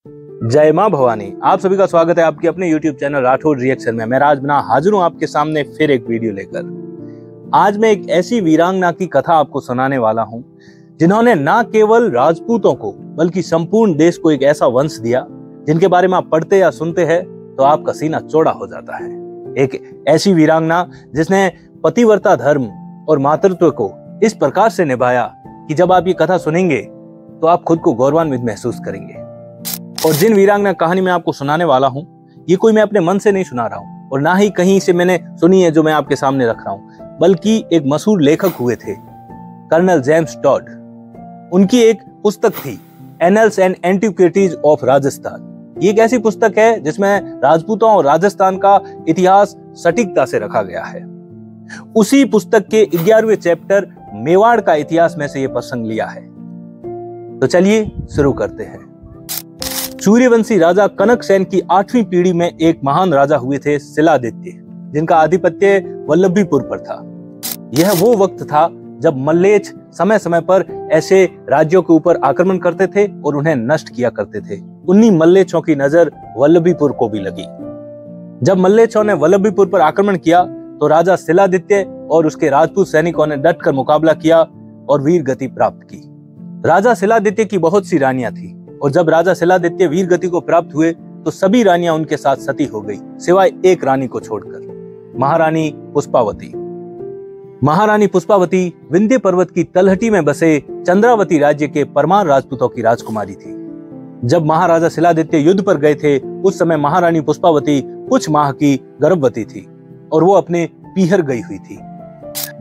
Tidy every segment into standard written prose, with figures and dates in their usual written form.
जय मां भवानी। आप सभी का स्वागत है आपके अपने YouTube चैनल राठौर रिएक्शन में। मैं राज बना हाजिर हूं आपके सामने फिर एक वीडियो लेकर। आज मैं एक ऐसी वीरांगना की कथा आपको सुनाने वाला हूं जिन्होंने ना केवल राजपूतों को बल्कि संपूर्ण देश को एक ऐसा वंश दिया जिनके बारे में आप पढ़ते या सुनते हैं तो आपका सीना चौड़ा हो जाता है। एक ऐसी वीरांगना जिसने पतिव्रता धर्म और मातृत्व को इस प्रकार से निभाया कि जब आप ये कथा सुनेंगे तो आप खुद को गौरवान्वित महसूस करेंगे। और जिन वीरांगना कहानी मैं आपको सुनाने वाला हूं, ये कोई मैं अपने मन से नहीं सुना रहा हूं और ना ही कहीं से मैंने सुनी है जो मैं आपके सामने रख रहा हूं, बल्कि एक मशहूर लेखक हुए थे कर्नल जेम्स टॉड। उनकी एक पुस्तक थी annuls and antiquities of Rajasthan. ये एक ऐसी पुस्तक है जिसमें राजपूतों और राजस्थान का इतिहास सटीकता से रखा गया है। उसी पुस्तक के 11वें चैप्टर मेवाड़ का इतिहास में से ये प्रसंग लिया है। तो चलिए शुरू करते हैं। सूर्यवंशी राजा कनक सेन की 8वीं पीढ़ी में एक महान राजा हुए थे शिलादित्य, जिनका आधिपत्य वल्लभीपुर पर था। यह वो वक्त था जब मल्लेच्छ समय समय पर ऐसे राज्यों के ऊपर आक्रमण करते थे और उन्हें नष्ट किया करते थे। उन्हीं मल्लेच्छों की नजर वल्लभीपुर को भी लगी। जब मल्लेच्छों ने वल्लभीपुर पर आक्रमण किया तो राजा शिलादित्य और उसके राजपूत सैनिकों ने डटकर मुकाबला किया और वीर गति प्राप्त की। राजा शिलादित्य की बहुत सी रानियां थी और जब राजा शिलादित्य वीर गति को प्राप्त हुए तो सभी रानियां उनके साथ सती हो गई, सिवाय एक रानी को छोड़कर, महारानी पुष्पावती। महारानी पुष्पावती विंध्य पर्वत की तलहटी में बसे चंद्रावती राज्य के परमार राजपूतों की राजकुमारी थी। जब महाराजा शिलादित्य युद्ध पर गए थे उस समय महारानी पुष्पावती कुछ माह की गर्भवती थी और वो अपने पीहर गई हुई थी।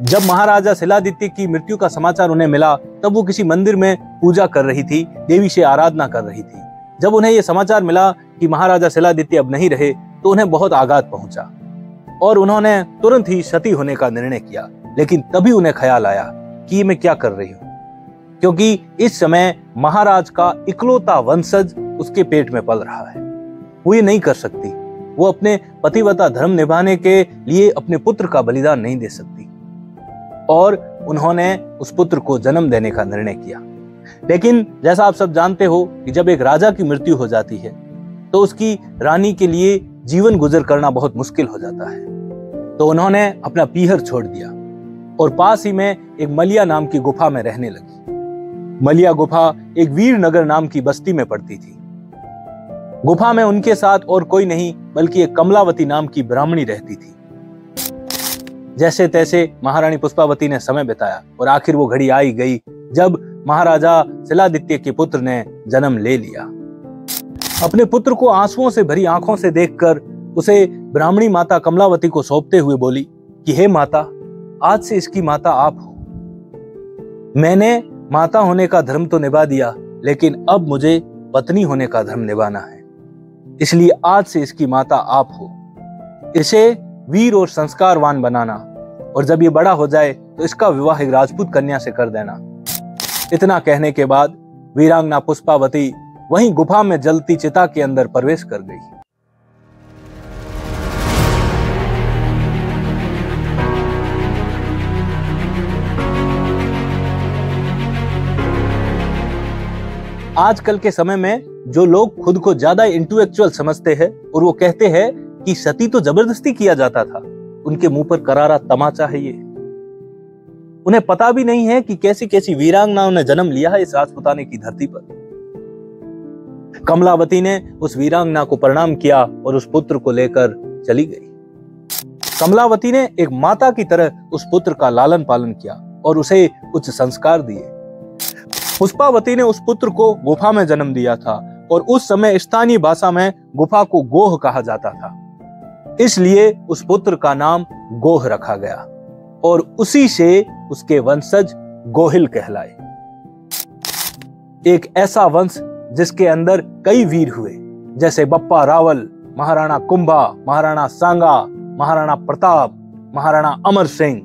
जब महाराजा शिलादित्य की मृत्यु का समाचार उन्हें मिला तब वो किसी मंदिर में पूजा कर रही थी, देवी से आराधना कर रही थी। जब उन्हें यह समाचार मिला कि महाराजा शिलादित्य अब नहीं रहे तो उन्हें बहुत आघात पहुंचा और उन्होंने तुरंत ही सती होने का निर्णय किया। लेकिन तभी उन्हें ख्याल आया कि ये मैं क्या कर रही हूँ, क्योंकि इस समय महाराज का इकलौता वंशज उसके पेट में पल रहा है। वो ये नहीं कर सकती, वो अपने पतिव्रता धर्म निभाने के लिए अपने पुत्र का बलिदान नहीं दे सकती और उन्होंने उस पुत्र को जन्म देने का निर्णय किया। लेकिन जैसा आप सब जानते हो कि जब एक राजा की मृत्यु हो जाती है तो उसकी रानी के लिए जीवन गुजर करना बहुत मुश्किल हो जाता है। तो उन्होंने अपना पीहर छोड़ दिया और पास ही में एक मलिया नाम की गुफा में रहने लगी। मलिया गुफा एक वीरनगर नाम की बस्ती में पड़ती थी। गुफा में उनके साथ और कोई नहीं बल्कि एक कमलावती नाम की ब्राह्मणी रहती थी। जैसे तैसे महारानी पुष्पावती ने समय बिताया और आखिर वो घड़ी आई गई जब महाराजा शिलादित्य के पुत्र ने जन्म ले लिया। अपने पुत्र को आंसुओं से भरी आंखों से देखकर उसे ब्राह्मणी माता कमलावती को सौंपते हुए बोली कि हे माता, आज से इसकी माता आप हो। मैंने माता होने का धर्म तो निभा दिया, लेकिन अब मुझे पत्नी होने का धर्म निभाना है, इसलिए आज से इसकी माता आप हो। इसे वीर और संस्कारवान बनाना और जब ये बड़ा हो जाए तो इसका विवाह एक राजपूत कन्या से कर देना। इतना कहने के बाद वीरांगना पुष्पावती वहीं गुफा में जलती चिता के अंदर प्रवेश कर गई। आजकल के समय में जो लोग खुद को ज्यादा इंटेलेक्चुअल समझते हैं और वो कहते हैं कि सती तो जबरदस्ती किया जाता था, उनके मुंह पर करारा तमाचा है ये। उन्हें पता भी नहीं है कि कैसी कैसी वीरांगनाओं ने जन्म लिया है इस राजपुताने की धरती पर। कमलावती ने उस वीरांगना को प्रणाम किया और उस पुत्र को लेकर चली गई। कमलावती ने एक माता की तरह उस पुत्र का लालन पालन किया और उसे उच्च संस्कार दिए। पुष्पावती ने उस पुत्र को गुफा में जन्म दिया था और उस समय स्थानीय भाषा में गुफा को गोह कहा जाता था, इसलिए उस पुत्र का नाम गोह रखा गया और उसी से उसके वंशज गोहिल कहलाए। एक ऐसा वंश जिसके अंदर कई वीर हुए, जैसे बप्पा रावल, महाराणा कुंभा, महाराणा सांगा, महाराणा प्रताप, महाराणा अमर सिंह,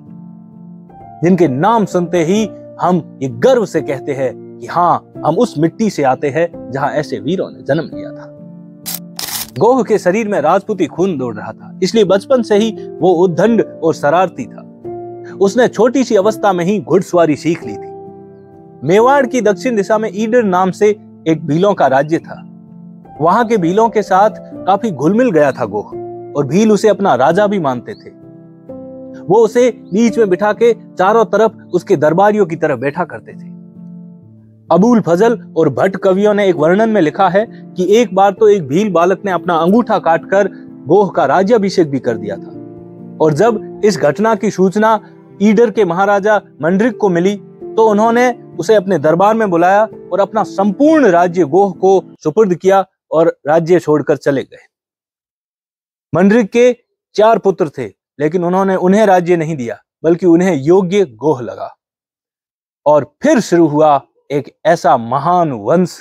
जिनके नाम सुनते ही हम ये गर्व से कहते हैं कि हाँ, हम उस मिट्टी से आते हैं जहां ऐसे वीरों ने जन्म लिया था। गोह के शरीर में राजपूती खून दौड़ रहा था, इसलिए बचपन से ही वो उद्दंड और शरारती था। उसने छोटी सी अवस्था में ही घुड़सवारी सीख ली थी। मेवाड़ की दक्षिण दिशा में ईडर नाम से एक भीलों का राज्य था। वहां के भीलों के साथ काफी घुल मिल गया था गोह, और भील उसे अपना राजा भी मानते थे। वो उसे बीच में बिठा के चारों तरफ उसके दरबारियों की तरफ बैठा करते थे। अबुल फजल और भट्ट कवियों ने एक वर्णन में लिखा है कि एक बार तो एक भील बालक ने अपना अंगूठा काटकर गोह का राज्याभिषेक भी कर दिया था, और जब इस घटना की सूचना ईडर के महाराजा मंड्रिक को मिली तो उन्होंने उसे अपने दरबार में बुलाया और अपना संपूर्ण राज्य गोह को सुपुर्द किया और राज्य छोड़कर चले गए। मंड्रिक के 4 पुत्र थे, लेकिन उन्होंने उन्हें राज्य नहीं दिया, बल्कि उन्हें योग्य गोह लगा। और फिर शुरू हुआ एक ऐसा महान वंश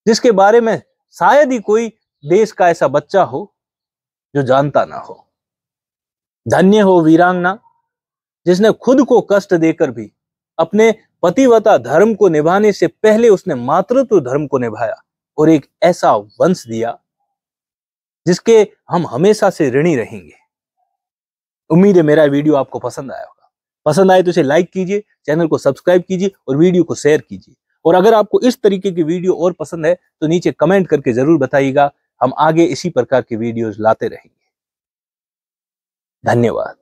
जिसके बारे में शायद ही कोई देश का ऐसा बच्चा हो जो जानता ना हो। धन्य हो वीरांगना जिसने खुद को कष्ट देकर भी अपने पतिव्रता धर्म को निभाने से पहले उसने मातृत्व धर्म को निभाया और एक ऐसा वंश दिया जिसके हम हमेशा से ऋणी रहेंगे। उम्मीद है मेरा वीडियो आपको पसंद आया होगा। पसंद आए तो इसे लाइक कीजिए, चैनल को सब्सक्राइब कीजिए और वीडियो को शेयर कीजिए। और अगर आपको इस तरीके की वीडियो और पसंद है तो नीचे कमेंट करके जरूर बताइएगा। हम आगे इसी प्रकार के वीडियोस लाते रहेंगे। धन्यवाद।